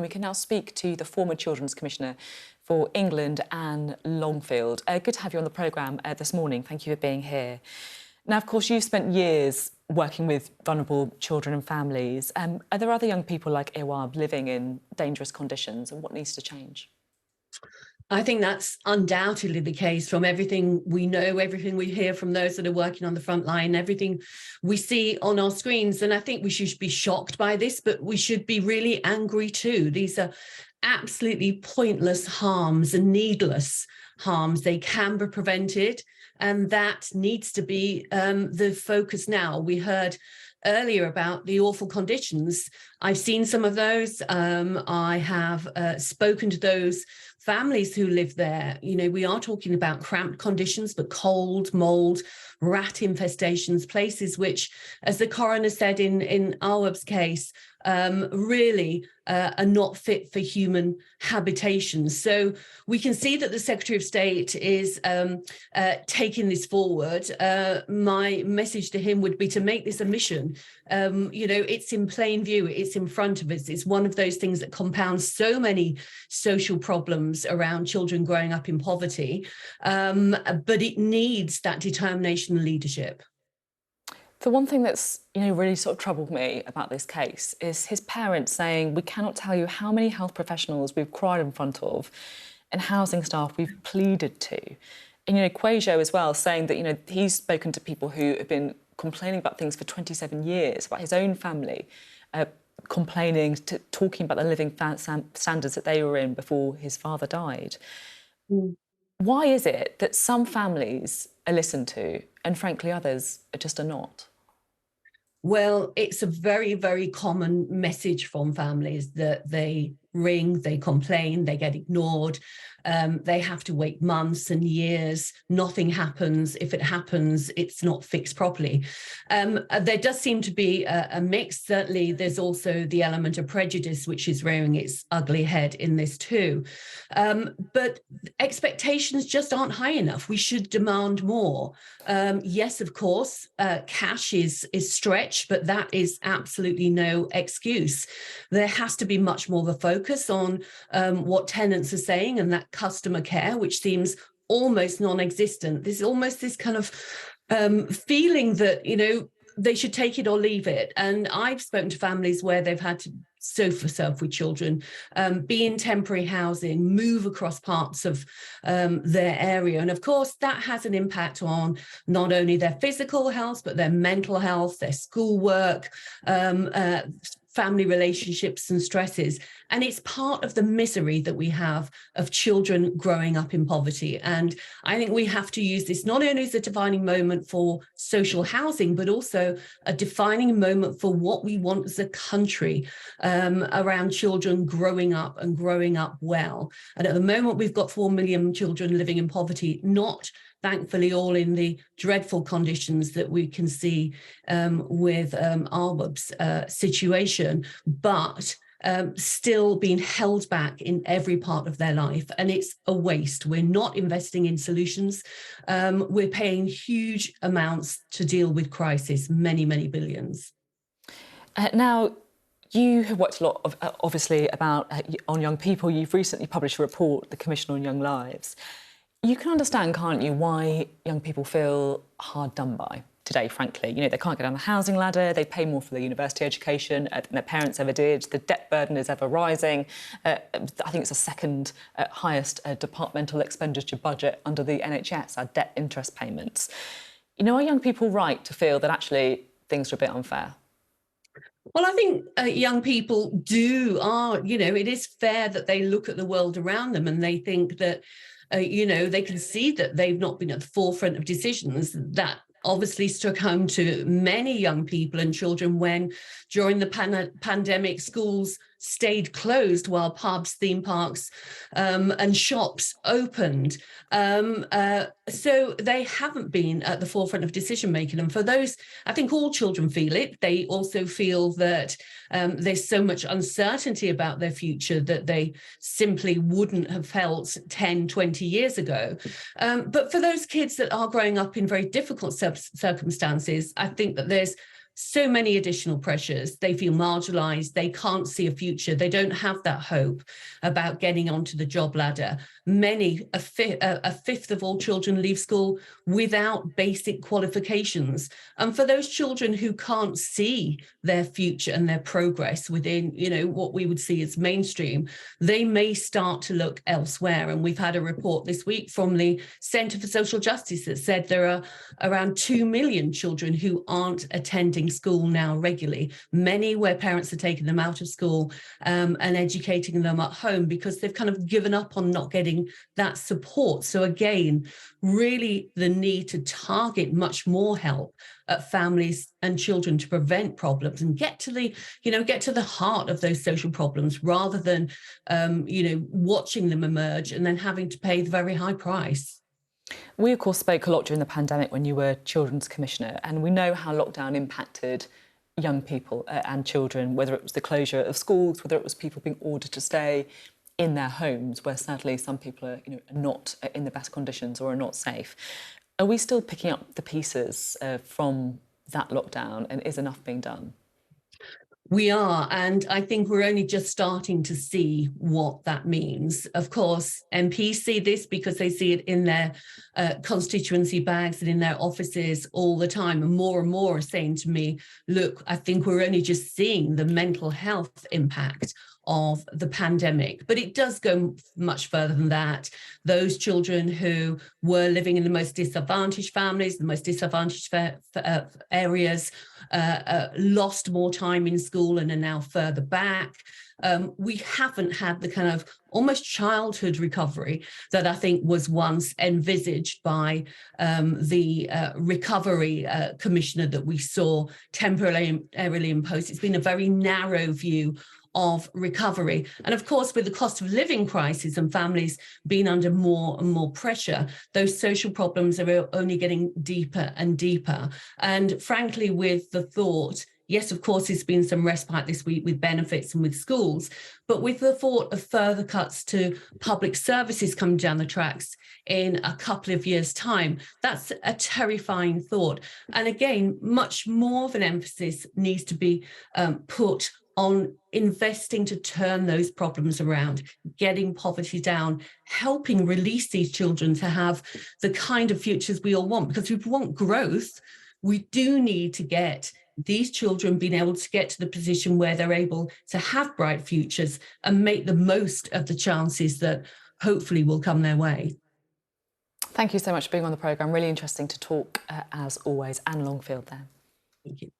We can now speak to the former Children's Commissioner for England, Anne Longfield. Good to have you on the programme this morning. Thank you for being here. Now, of course, you've spent years working with vulnerable children and families. Are there other young people like Awaab living in dangerous conditions, and what needs to change? I think that's undoubtedly the case from everything we know, everything we hear from those that are working on the front line, everything we see on our screens. And I think we should be shocked by this, but we should be really angry too. These are absolutely pointless harms and needless harms. They can be prevented, and that needs to be the focus now. We heard earlier about the awful conditions. I've seen some of those. I have spoken to those families who live there. You know, we are talking about cramped conditions, but cold, mold, rat infestations, places which, as the coroner said in Awaab's case, really are not fit for human habitations. So we can see that the Secretary of State is taking this forward. My message to him would be to make this a mission. You know, it's in plain view, it's in front of us. It's one of those things that compounds so many social problems around children growing up in poverty, but it needs that determination and leadership. The one thing that's, really sort of troubled me about this case is his parents saying, we cannot tell you how many health professionals we've cried in front of and housing staff we've pleaded to. And, Quajo as well, saying that, he's spoken to people who have been complaining about things for 27 years, about his own family, talking about the living standards that they were in before his father died. Mm. Why is it that some families are listened to and, frankly, others just are not? Well, it's a very, very common message from families that they ring, they complain, they get ignored. They have to wait months and years. Nothing happens. If it happens, it's not fixed properly. There does seem to be a mix. Certainly, there's also the element of prejudice, which is rearing its ugly head in this too. But expectations just aren't high enough. We should demand more. Yes, of course, cash is stretched, but that is absolutely no excuse. There has to be much more of a focus on what tenants are saying, and that customer care, which seems almost non-existent. There's almost this kind of feeling that, they should take it or leave it. And I've spoken to families where they've had to sofa surf with children, be in temporary housing, move across parts of their area. And of course, that has an impact on not only their physical health, but their mental health, their schoolwork, family relationships and stresses. And it's part of the misery that we have of children growing up in poverty. And I think we have to use this not only as a defining moment for social housing, but also a defining moment for what we want as a country around children growing up and growing up well. And at the moment, we've got 4 million children living in poverty, not thankfully all in the dreadful conditions that we can see with Awaab's situation, but still being held back in every part of their life. And it's a waste. We're not investing in solutions. We're paying huge amounts to deal with crisis, many, many billions. Now, you have worked a lot, obviously, on young people. You've recently published a report, the Commission on Young Lives. You can understand, can't you, why young people feel hard done by today, frankly. They can't get down the housing ladder, they pay more for their university education than their parents ever did, the debt burden is ever rising. I think it's the second highest departmental expenditure budget under the NHS, our debt interest payments. Are young people right to feel that actually things are a bit unfair? Well, I think young people it is fair that they look at the world around them and they think that they can see that they've not been at the forefront of decisions that obviously struck home to many young people and children when, during the pandemic, schools stayed closed while pubs, theme parks and shops opened. So they haven't been at the forefront of decision making. And for those, I think all children feel it. They also feel that there's so much uncertainty about their future that they simply wouldn't have felt 10, 20 years ago. But for those kids that are growing up in very difficult circumstances, I think that there's so many additional pressures. They feel marginalised. They can't see a future. They don't have that hope about getting onto the job ladder. Many, a fifth of all children leave school without basic qualifications. And for those children who can't see their future and their progress within, what we would see as mainstream, they may start to look elsewhere. And we've had a report this week from the Centre for Social Justice that said there are around 2 million children who aren't attending school now regularly, many where parents are taking them out of school and educating them at home because they've kind of given up on not getting that support. So again, really the need to target much more help at families and children to prevent problems and get to the heart of those social problems rather than watching them emerge and then having to pay the very high price. We, of course, spoke a lot during the pandemic when you were Children's Commissioner, and we know how lockdown impacted young people and children, whether it was the closure of schools, whether it was people being ordered to stay in their homes, where sadly some people are not in the best conditions or are not safe. Are we still picking up the pieces from that lockdown, and is enough being done? We are, and I think we're only just starting to see what that means. Of course, MPs see this because they see it in their constituency bags and in their offices all the time. And more are saying to me, look, I think we're only just seeing the mental health impact of the pandemic. But it does go much further than that. Those children who were living in the most disadvantaged families, the most disadvantaged areas, lost more time in school and are now further back. We haven't had the kind of almost childhood recovery that I think was once envisaged by the recovery commissioner that we saw temporarily imposed. It's been a very narrow view of recovery. And of course, with the cost of living crisis and families being under more and more pressure, those social problems are only getting deeper and deeper. And frankly, with the thought, yes, of course, there's been some respite this week with benefits and with schools, but with the thought of further cuts to public services coming down the tracks in a couple of years' time, that's a terrifying thought. And again, much more of an emphasis needs to be put on investing to turn those problems around, getting poverty down, helping release these children to have the kind of futures we all want. Because if we want growth, we do need to get these children being able to get to the position where they're able to have bright futures and make the most of the chances that hopefully will come their way. Thank you so much for being on the programme. Really interesting to talk, as always. Anne Longfield there. Thank you.